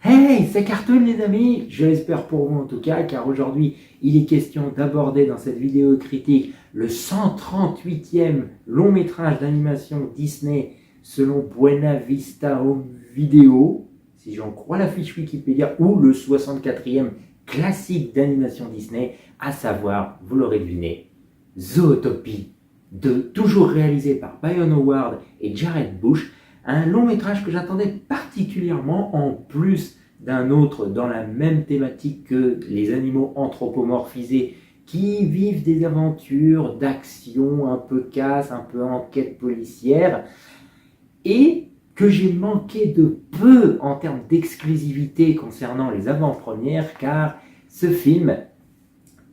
Hey, c'est Cartoon les amis, je l'espère pour vous en tout cas, car aujourd'hui il est question d'aborder dans cette vidéo critique le 138e long métrage d'animation Disney selon Buena Vista Home Video, si j'en crois la fiche Wikipédia, ou le 64e classique d'animation Disney, à savoir, vous l'aurez deviné, Zootopie, toujours réalisé par Byron Howard et Jared Bush, un long métrage que j'attendais particulièrement, en plus d'un autre dans la même thématique que les animaux anthropomorphisés qui vivent des aventures d'action un peu casse, un peu enquête policière, et que j'ai manqué de peu en termes d'exclusivité concernant les avant-premières, car ce film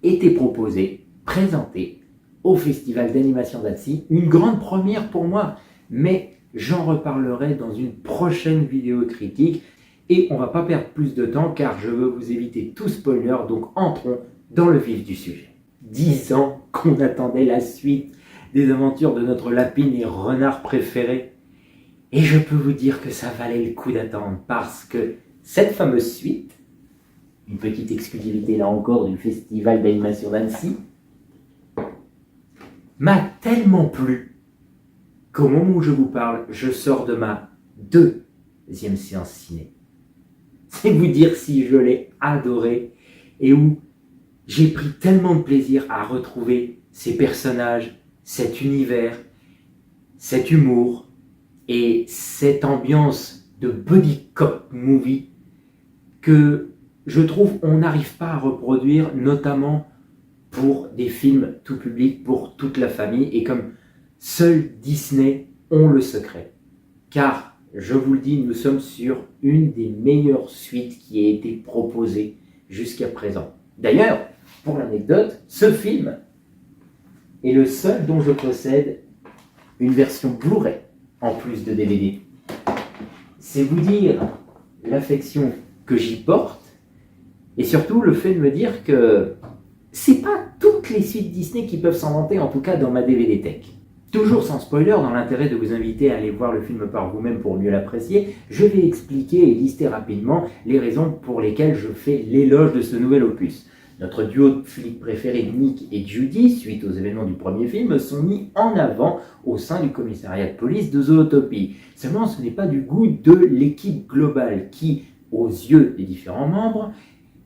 était proposé, présenté au Festival d'animation d'Annecy, une grande première pour moi, mais j'en reparlerai dans une prochaine vidéo critique. Et on ne va pas perdre plus de temps car je veux vous éviter tout spoiler, donc entrons dans le vif du sujet. 10 ans qu'on attendait la suite des aventures de notre lapine et renard préféré. Et je peux vous dire que ça valait le coup d'attendre parce que cette fameuse suite, une petite exclusivité là encore du Festival d'animation d'Annecy, m'a tellement plu qu'au moment où je vous parle, je sors de ma deuxième séance ciné. C'est vous dire si je l'ai adoré et où j'ai pris tellement de plaisir à retrouver ces personnages, cet univers, cet humour et cette ambiance de buddy cop movie que je trouve on n'arrive pas à reproduire, notamment pour des films tout public, pour toute la famille, et comme seul Disney ont le secret. Car je vous le dis, nous sommes sur une des meilleures suites qui a été proposée jusqu'à présent. D'ailleurs, pour l'anecdote, ce film est le seul dont je possède une version Blu-ray en plus de DVD. C'est vous dire l'affection que j'y porte et surtout le fait de me dire que c'est pas toutes les suites Disney qui peuvent s'en vanter, en tout cas dans ma DVD Tech. Toujours sans spoiler, dans l'intérêt de vous inviter à aller voir le film par vous-même pour mieux l'apprécier, je vais expliquer et lister rapidement les raisons pour lesquelles je fais l'éloge de ce nouvel opus. Notre duo de flics préférés, Nick et Judy, suite aux événements du premier film, sont mis en avant au sein du commissariat de police de Zootopie. Seulement, ce n'est pas du goût de l'équipe globale qui, aux yeux des différents membres,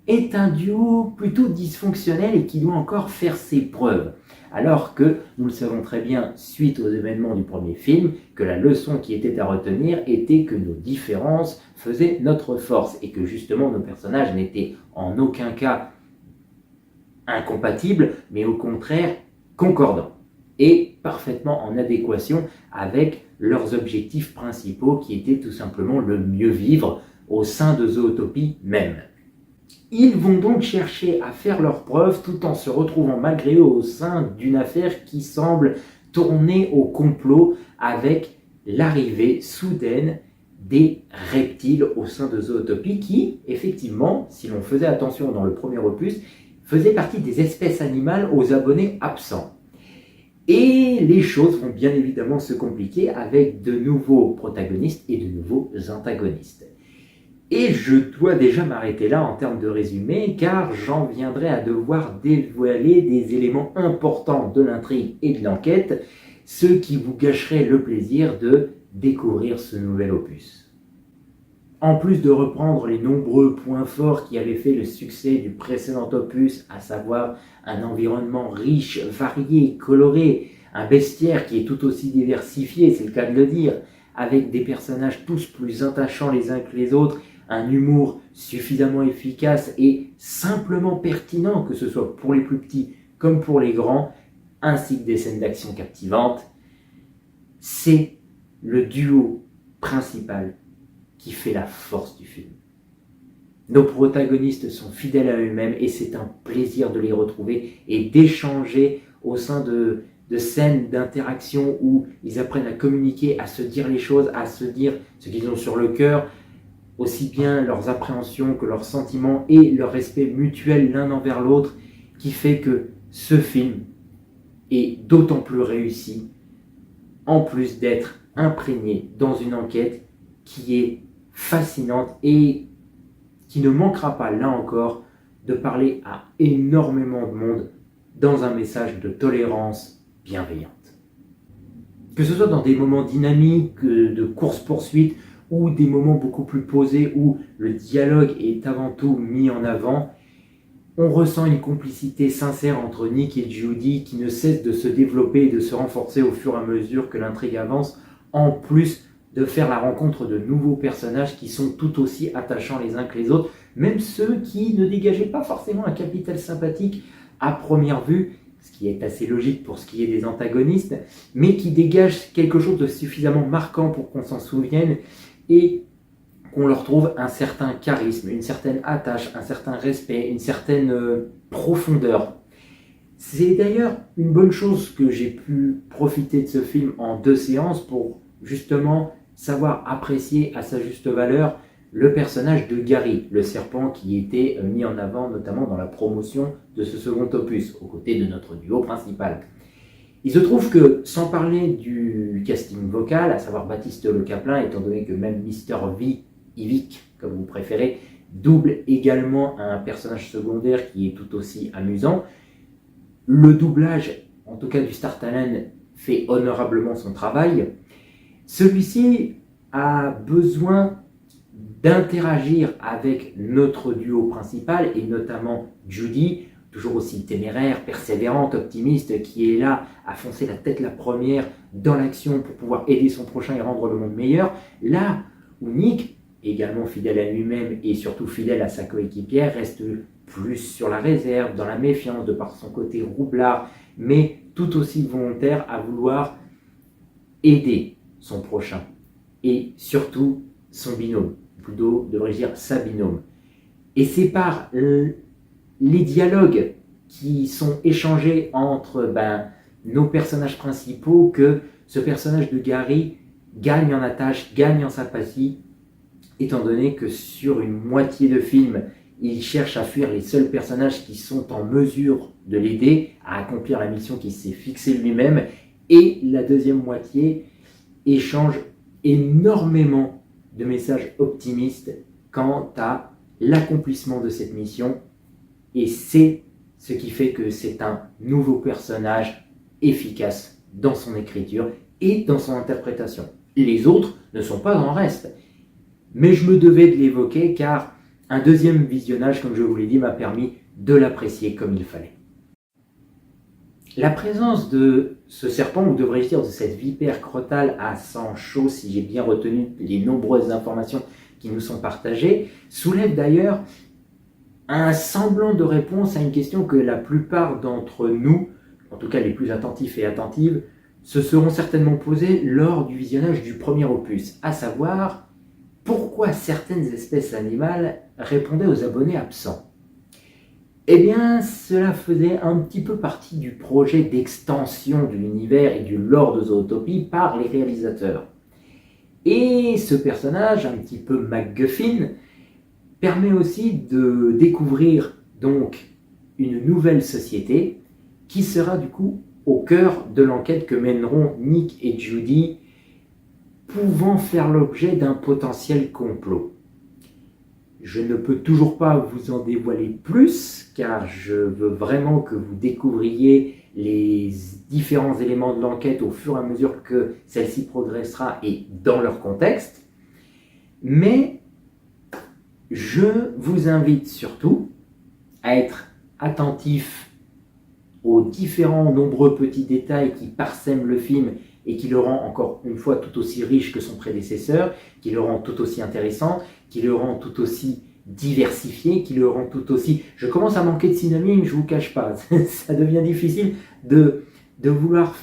est un duo plutôt dysfonctionnel et qui doit encore faire ses preuves. Alors que, nous le savons très bien, suite aux événements du premier film, que la leçon qui était à retenir était que nos différences faisaient notre force et que justement nos personnages n'étaient en aucun cas incompatibles, mais au contraire concordants et parfaitement en adéquation avec leurs objectifs principaux qui étaient tout simplement le mieux vivre au sein de Zootopie même. Ils vont donc chercher à faire leurs preuves tout en se retrouvant malgré eux au sein d'une affaire qui semble tourner au complot avec l'arrivée soudaine des reptiles au sein de Zootopie qui, effectivement, si l'on faisait attention dans le premier opus, faisaient partie des espèces animales aux abonnés absents. Et les choses vont bien évidemment se compliquer avec de nouveaux protagonistes et de nouveaux antagonistes. Et je dois déjà m'arrêter là en termes de résumé, car j'en viendrai à devoir dévoiler des éléments importants de l'intrigue et de l'enquête, ce qui vous gâcherait le plaisir de découvrir ce nouvel opus. En plus de reprendre les nombreux points forts qui avaient fait le succès du précédent opus, à savoir un environnement riche, varié, coloré, un bestiaire qui est tout aussi diversifié, c'est le cas de le dire, avec des personnages tous plus attachants les uns que les autres, un humour suffisamment efficace et simplement pertinent, que ce soit pour les plus petits comme pour les grands, ainsi que des scènes d'action captivantes, c'est le duo principal qui fait la force du film. Nos protagonistes sont fidèles à eux-mêmes et c'est un plaisir de les retrouver et d'échanger au sein de scènes d'interaction où ils apprennent à communiquer, à se dire les choses, à se dire ce qu'ils ont sur le cœur, aussi bien leurs appréhensions que leurs sentiments et leur respect mutuel l'un envers l'autre, qui fait que ce film est d'autant plus réussi, en plus d'être imprégné dans une enquête qui est fascinante et qui ne manquera pas, là encore, de parler à énormément de monde dans un message de tolérance bienveillante. Que ce soit dans des moments dynamiques de course-poursuite ou des moments beaucoup plus posés où le dialogue est avant tout mis en avant, on ressent une complicité sincère entre Nick et Judy qui ne cesse de se développer et de se renforcer au fur et à mesure que l'intrigue avance, en plus de faire la rencontre de nouveaux personnages qui sont tout aussi attachants les uns que les autres, même ceux qui ne dégageaient pas forcément un capital sympathique à première vue, ce qui est assez logique pour ce qui est des antagonistes, mais qui dégagent quelque chose de suffisamment marquant pour qu'on s'en souvienne et qu'on leur trouve un certain charisme, une certaine attache, un certain respect, une certaine profondeur. C'est d'ailleurs une bonne chose que j'ai pu profiter de ce film en 2 séances pour justement savoir apprécier à sa juste valeur le personnage de Gary, le serpent qui était mis en avant notamment dans la promotion de ce second opus, aux côtés de notre duo principal. Il se trouve que, sans parler du casting vocal, à savoir Baptiste Le Caplin, étant donné que même Mr. V, Yvick, comme vous préférez, double également un personnage secondaire qui est tout aussi amusant, le doublage, en tout cas du Star Talent, fait honorablement son travail. Celui-ci a besoin d'interagir avec notre duo principal, et notamment Judy, toujours aussi téméraire, persévérante, optimiste, qui est là à foncer la tête la première dans l'action pour pouvoir aider son prochain et rendre le monde meilleur. Là où Nick, également fidèle à lui-même et surtout fidèle à sa coéquipière, reste plus sur la réserve, dans la méfiance de par son côté roublard, mais tout aussi volontaire à vouloir aider son prochain et surtout son binôme, plutôt devrais-je dire sa binôme. Et c'est par les dialogues qui sont échangés entre nos personnages principaux que ce personnage de Gary gagne en attache, gagne en sympathie, étant donné que sur une moitié de film, il cherche à fuir les seuls personnages qui sont en mesure de l'aider à accomplir la mission qu'il s'est fixée lui-même, et la deuxième moitié échange énormément de messages optimistes quant à l'accomplissement de cette mission, et c'est ce qui fait que c'est un nouveau personnage efficace dans son écriture et dans son interprétation. Les autres ne sont pas en reste, mais je me devais de l'évoquer car un deuxième visionnage, comme je vous l'ai dit, m'a permis de l'apprécier comme il fallait. La présence de ce serpent, ou devrais-je dire de cette vipère crotale à sang chaud, si j'ai bien retenu les nombreuses informations qui nous sont partagées, soulève d'ailleurs un semblant de réponse à une question que la plupart d'entre nous, en tout cas les plus attentifs et attentives, se seront certainement posées lors du visionnage du premier opus, à savoir pourquoi certaines espèces animales répondaient aux abonnés absents. Eh bien, cela faisait un petit peu partie du projet d'extension de l'univers et du lore de Zootopie par les réalisateurs. Et ce personnage, un petit peu MacGuffin, permet aussi de découvrir donc une nouvelle société qui sera du coup au cœur de l'enquête que mèneront Nick et Judy, pouvant faire l'objet d'un potentiel complot. Je ne peux toujours pas vous en dévoiler plus, car je veux vraiment que vous découvriez les différents éléments de l'enquête au fur et à mesure que celle-ci progressera et dans leur contexte. Mais je vous invite surtout à être attentif aux différents nombreux petits détails qui parsèment le film et qui le rend encore une fois tout aussi riche que son prédécesseur, qui le rend tout aussi intéressant, qui le rend tout aussi diversifié, qui le rend tout aussi... Je commence à manquer de synonymes, je vous cache pas. Ça devient difficile de vouloir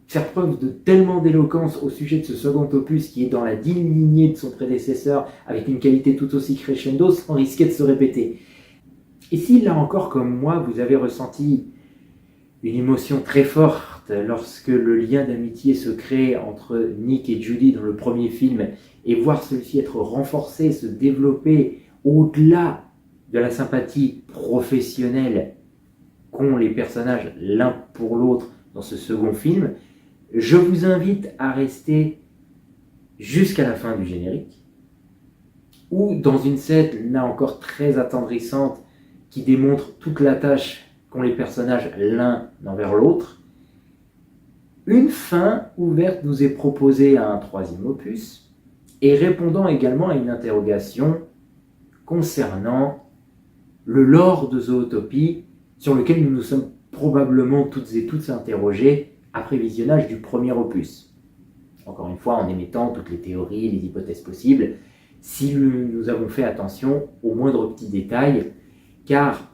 faire preuve de tellement d'éloquence au sujet de ce second opus qui est dans la digne lignée de son prédécesseur, avec une qualité tout aussi crescendo, sans risquer de se répéter. Et si là encore, comme moi, vous avez ressenti une émotion très forte lorsque le lien d'amitié se crée entre Nick et Judy dans le premier film, et voir celui-ci être renforcé, se développer au-delà de la sympathie professionnelle qu'ont les personnages l'un pour l'autre dans ce second film, je vous invite à rester jusqu'à la fin du générique, ou dans une scène, là encore très attendrissante, qui démontre toute la tâche qu'ont les personnages l'un envers l'autre, une fin ouverte nous est proposée à un troisième opus, et répondant également à une interrogation concernant le lore de Zootopie, sur lequel nous nous sommes probablement toutes et tous interrogés après visionnage du premier opus. Encore une fois, en émettant toutes les théories, les hypothèses possibles, si nous avons fait attention aux moindres petits détails, car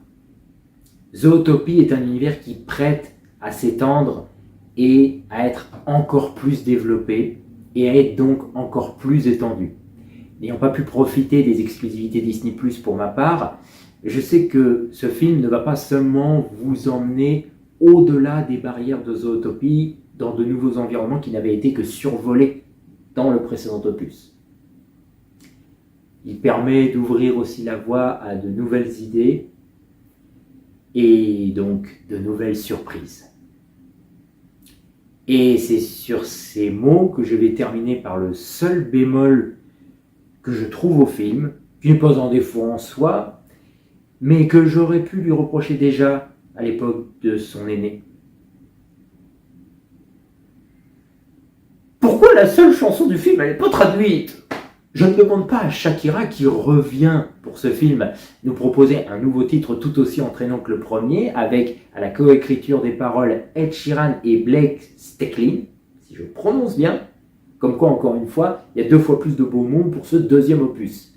Zootopie est un univers qui prête à s'étendre et à être encore plus développé et à être donc encore plus étendu. N'ayant pas pu profiter des exclusivités Disney+ pour ma part, je sais que ce film ne va pas seulement vous emmener au-delà des barrières de Zootopie dans de nouveaux environnements qui n'avaient été que survolés dans le précédent opus. Il permet d'ouvrir aussi la voie à de nouvelles idées et donc de nouvelles surprises. Et c'est sur ces mots que je vais terminer par le seul bémol que je trouve au film, qui n'est pas un défaut en soi, mais que j'aurais pu lui reprocher déjà à l'époque de son aîné. Pourquoi la seule chanson du film n'est pas traduite ? Je ne demande pas à Shakira, qui revient pour ce film, nous proposer un nouveau titre tout aussi entraînant que le premier, avec à la coécriture des paroles Ed Sheeran et Blake Stecklin, si je prononce bien, comme quoi encore une fois, il y a 2 fois plus de beau monde pour ce deuxième opus.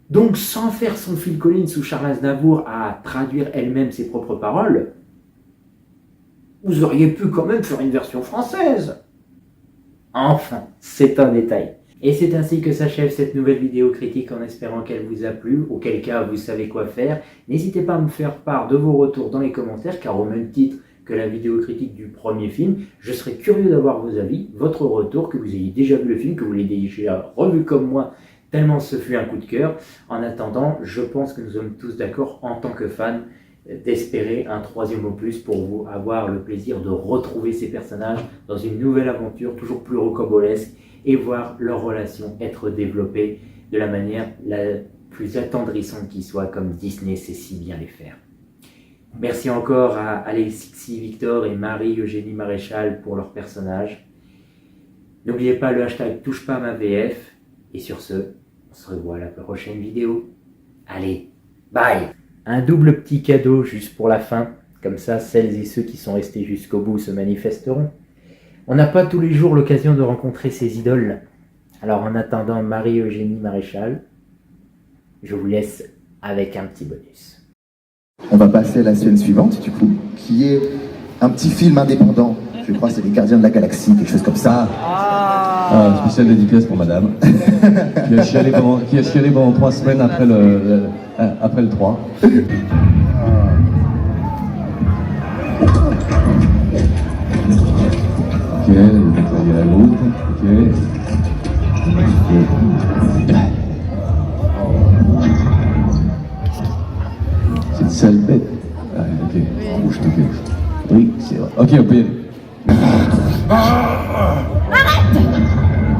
Donc sans faire son Phil Collins ou Charles Aznavour à traduire elle-même ses propres paroles, vous auriez pu quand même faire une version française. Enfin, c'est un détail. Et c'est ainsi que s'achève cette nouvelle vidéo critique en espérant qu'elle vous a plu, auquel cas vous savez quoi faire. N'hésitez pas à me faire part de vos retours dans les commentaires, car au même titre que la vidéo critique du premier film, je serais curieux d'avoir vos avis, votre retour, que vous ayez déjà vu le film, que vous l'ayez déjà revu comme moi, tellement ce fut un coup de cœur. En attendant, je pense que nous sommes tous d'accord en tant que fans d'espérer un troisième opus pour vous avoir le plaisir de retrouver ces personnages dans une nouvelle aventure toujours plus rocambolesque et voir leur relation être développée de la manière la plus attendrissante qui soit, comme Disney sait si bien les faire. Merci encore à Alexis Victor et Marie-Eugénie Maréchal pour leurs personnages. N'oubliez pas le hashtag #TouchePasMaVF. Et sur ce, on se revoit à la prochaine vidéo. Allez, bye! Un double petit cadeau juste pour la fin, comme ça celles et ceux qui sont restés jusqu'au bout se manifesteront. On n'a pas tous les jours l'occasion de rencontrer ces idoles. Alors en attendant Marie-Eugénie Maréchal, je vous laisse avec un petit bonus. On va passer à la scène suivante, du coup, qui est un petit film indépendant. Je crois que c'est les Gardiens de la Galaxie, quelque chose comme ça. Spécial dédicace pour madame, qui a chialé pendant 3 semaines après le 3. Ok, nettoyer la route, ok. C'est une sale bête. Ah, ok, bouge, ok. Oui, c'est vrai. Ok, on peut y aller.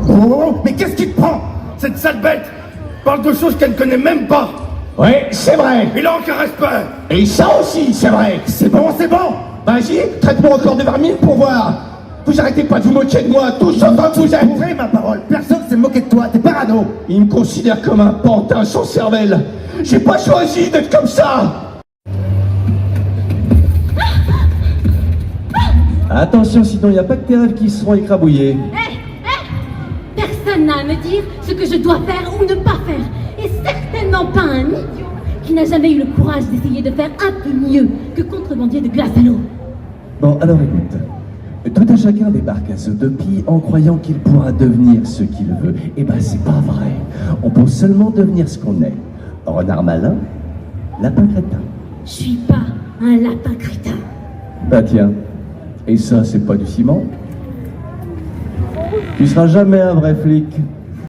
Oh, mais qu'est-ce qui te prend? Cette sale bête parle de choses qu'elle ne connaît même pas. Oui, c'est vrai. Il a aucun respect. Et ça aussi, c'est vrai. C'est bon, c'est bon. Vas-y, traite-moi encore de vermine pour voir. Vous arrêtez pas de vous moquer de moi, tous autant que vous êtes. Ouvrez ma parole, personne s'est moqué de toi, t'es parano. Il me considère comme un pantin sans cervelle. J'ai pas choisi d'être comme ça. Attention, sinon il n'y a pas que tes rêves qui seront écrabouillés. Personne n'a à me dire ce que je dois faire ou ne pas faire. Et certainement pas un idiot qui n'a jamais eu le courage d'essayer de faire un peu mieux que contrebandier de glace à l'eau. Bon, alors écoute. Tout un chacun débarque à Zootopie en croyant qu'il pourra devenir ce qu'il veut. Eh ben, c'est pas vrai. On peut seulement devenir ce qu'on est. Renard malin, lapin crétin. Je suis pas un lapin crétin. Bah tiens, et ça, c'est pas du ciment. Tu seras jamais un vrai flic.